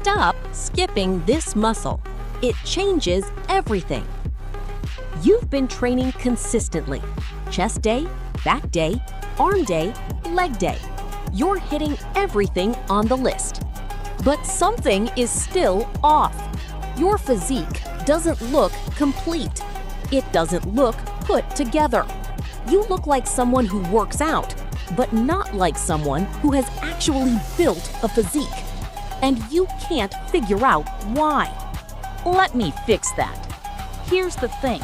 Stop skipping this muscle. It changes everything. You've been training consistently. Chest day, back day, arm day, leg day. You're hitting everything on the list. But something is still off. Your physique doesn't look complete. It doesn't look put together. You look like someone who works out, but not like someone who has actually built a physique. And you can't figure out why. Let me fix that. Here's the thing.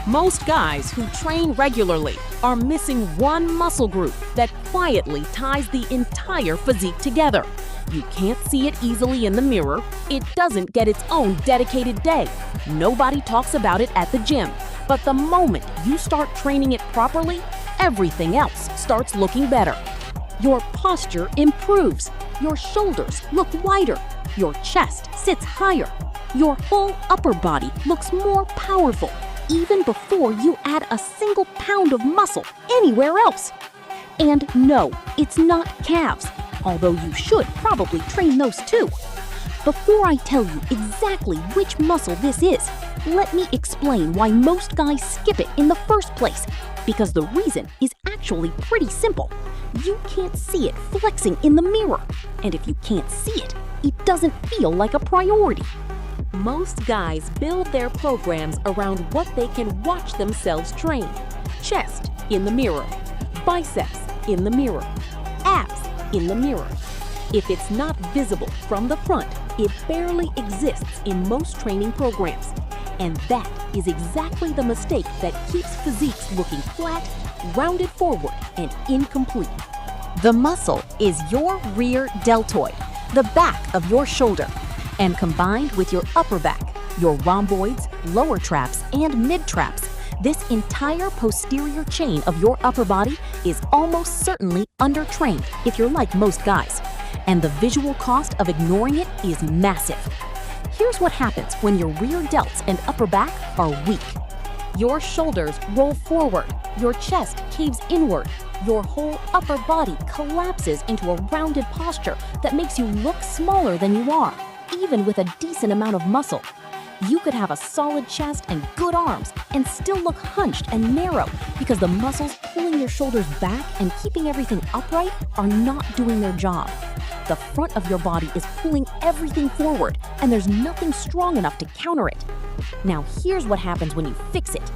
Most guys who train regularly are missing one muscle group that quietly ties the entire physique together. You can't see it easily in the mirror. It doesn't get its own dedicated day. Nobody talks about it at the gym. But the moment you start training it properly, everything else starts looking better. Your posture improves. Your shoulders look wider. Your chest sits higher. Your whole upper body looks more powerful, even before you add a single pound of muscle anywhere else. And no, it's not calves, although you should probably train those too. Before I tell you exactly which muscle this is, let me explain why most guys skip it in the first place. Because the reason is actually pretty simple. You can't see it flexing in the mirror. And if you can't see it, it doesn't feel like a priority. Most guys build their programs around what they can watch themselves train. Chest in the mirror, biceps in the mirror, abs in the mirror. If it's not visible from the front, it barely exists in most training programs. And that is exactly the mistake that keeps physiques looking flat, rounded forward, and incomplete. The muscle is your rear deltoid, the back of your shoulder. And combined with your upper back, your rhomboids, lower traps, and mid traps, this entire posterior chain of your upper body is almost certainly undertrained if you're like most guys. And the visual cost of ignoring it is massive. Here's what happens when your rear delts and upper back are weak. Your shoulders roll forward, your chest caves inward, your whole upper body collapses into a rounded posture that makes you look smaller than you are. Even with a decent amount of muscle. You could have a solid chest and good arms and still look hunched and narrow because the muscles pulling your shoulders back and keeping everything upright are not doing their job. The front of your body is pulling everything forward and there's nothing strong enough to counter it. Now here's what happens when you fix it.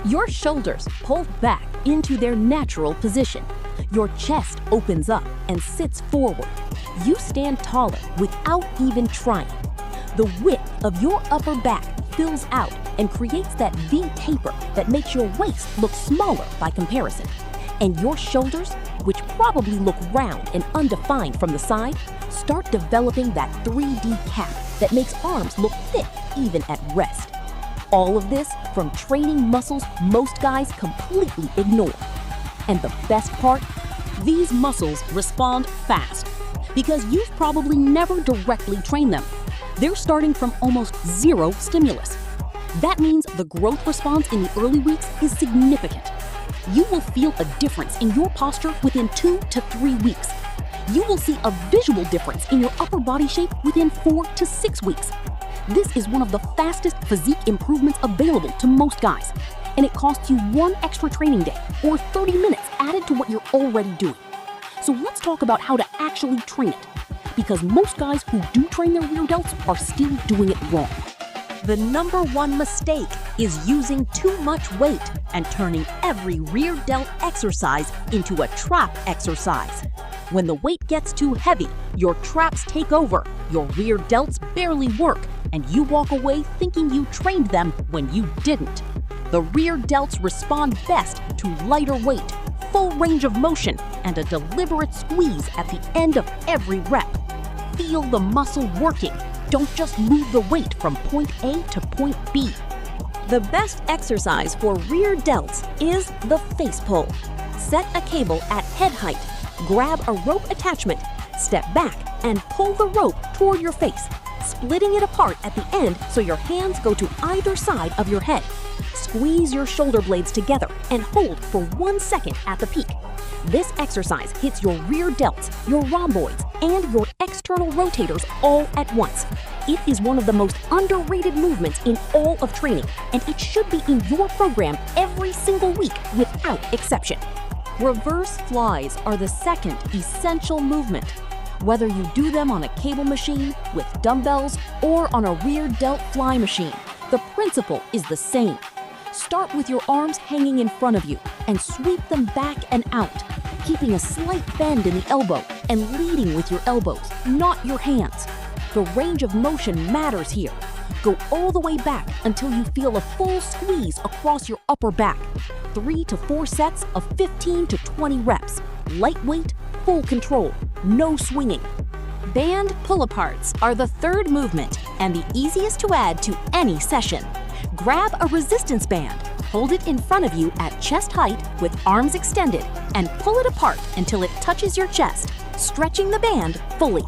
Your shoulders pull back into their natural position. Your chest opens up and sits forward. You stand taller without even trying. The width of your upper back fills out and creates that V taper that makes your waist look smaller by comparison. And your shoulders, which probably look round and undefined from the side, start developing that 3D cap that makes arms look thick even at rest. All of this from training muscles most guys completely ignore. And the best part? These muscles respond fast. Because you've probably never directly trained them. They're starting from almost zero stimulus. That means the growth response in the early weeks is significant. You will feel a difference in your posture within 2 to 3 weeks. You will see a visual difference in your upper body shape within 4 to 6 weeks. This is one of the fastest physique improvements available to most guys, and it costs you 1 extra training day or 30 minutes added to what you're already doing. So let's talk about how to actually train it, because most guys who do train their rear delts are still doing it wrong. The number one mistake is using too much weight and turning every rear delt exercise into a trap exercise. When the weight gets too heavy, your traps take over, your rear delts barely work, and you walk away thinking you trained them when you didn't. The rear delts respond best to lighter weight, full range of motion, and a deliberate squeeze at the end of every rep. Feel the muscle working. Don't just move the weight from point A to point B. The best exercise for rear delts is the face pull. Set a cable at head height, grab a rope attachment, step back, and pull the rope toward your face. splitting it apart at the end so your hands go to either side of your head. Squeeze your shoulder blades together and hold for 1 second at the peak. This exercise hits your rear delts, your rhomboids, and your external rotators all at once. It is one of the most underrated movements in all of training, and it should be in your program every single week without exception. Reverse flies are the second essential movement. Whether you do them on a cable machine, with dumbbells, or on a rear delt fly machine, the principle is the same. Start with your arms hanging in front of you and sweep them back and out, keeping a slight bend in the elbow and leading with your elbows, not your hands. The range of motion matters here. Go all the way back until you feel a full squeeze across your upper back. 3 to 4 sets of 15 to 20 reps. Lightweight, full control, no swinging. Band pull-aparts are the third movement and the easiest to add to any session. Grab a resistance band, hold it in front of you at chest height with arms extended, and pull it apart until it touches your chest, stretching the band fully.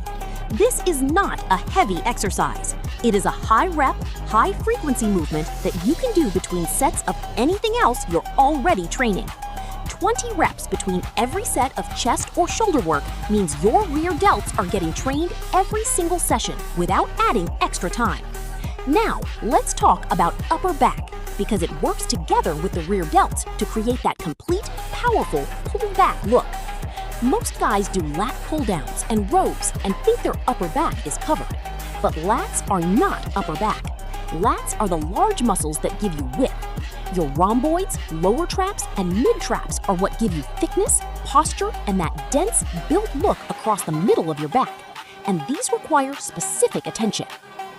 This is not a heavy exercise. It is a high-rep, high-frequency movement that you can do between sets of anything else you're already training. 20 reps between every set of chest or shoulder work means your rear delts are getting trained every single session without adding extra time. Now, let's talk about upper back, because it works together with the rear delts to create that complete, powerful pull-back look. Most guys do lat pull-downs and rows and think their upper back is covered. But lats are not upper back. Lats are the large muscles that give you width. Your rhomboids, lower traps, and mid-traps are what give you thickness, posture, and that dense, built look across the middle of your back. And these require specific attention.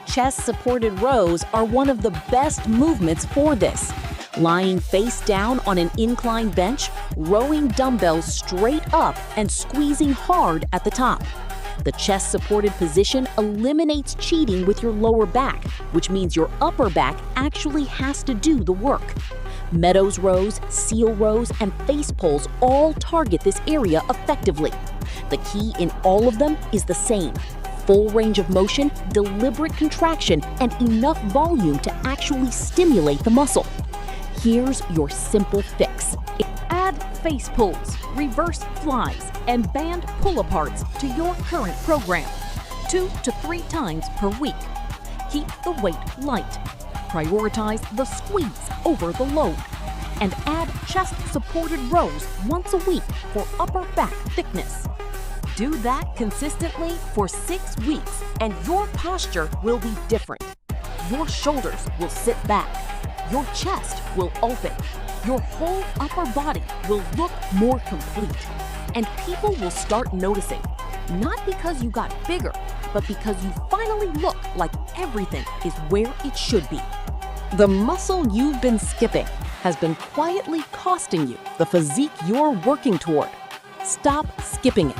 Chest-supported rows are one of the best movements for this. Lying face down on an incline bench, rowing dumbbells straight up and squeezing hard at the top. The chest-supported position eliminates cheating with your lower back, which means your upper back actually has to do the work. Meadows rows, seal rows, and face pulls all target this area effectively. The key in all of them is the same: full range of motion, deliberate contraction, and enough volume to actually stimulate the muscle. Here's your simple fix. Add face pulls, reverse flies, and band pull-aparts to your current program, 2 to 3 times per week. Keep the weight light. Prioritize the squeeze over the load. And add chest-supported rows once a week for upper back thickness. Do that consistently for 6 weeks, and your posture will be different. Your shoulders will sit back. Your chest will open. Your whole upper body will look more complete. And people will start noticing, not because you got bigger, but because you finally look like everything is where it should be. The muscle you've been skipping has been quietly costing you the physique you're working toward. Stop skipping it.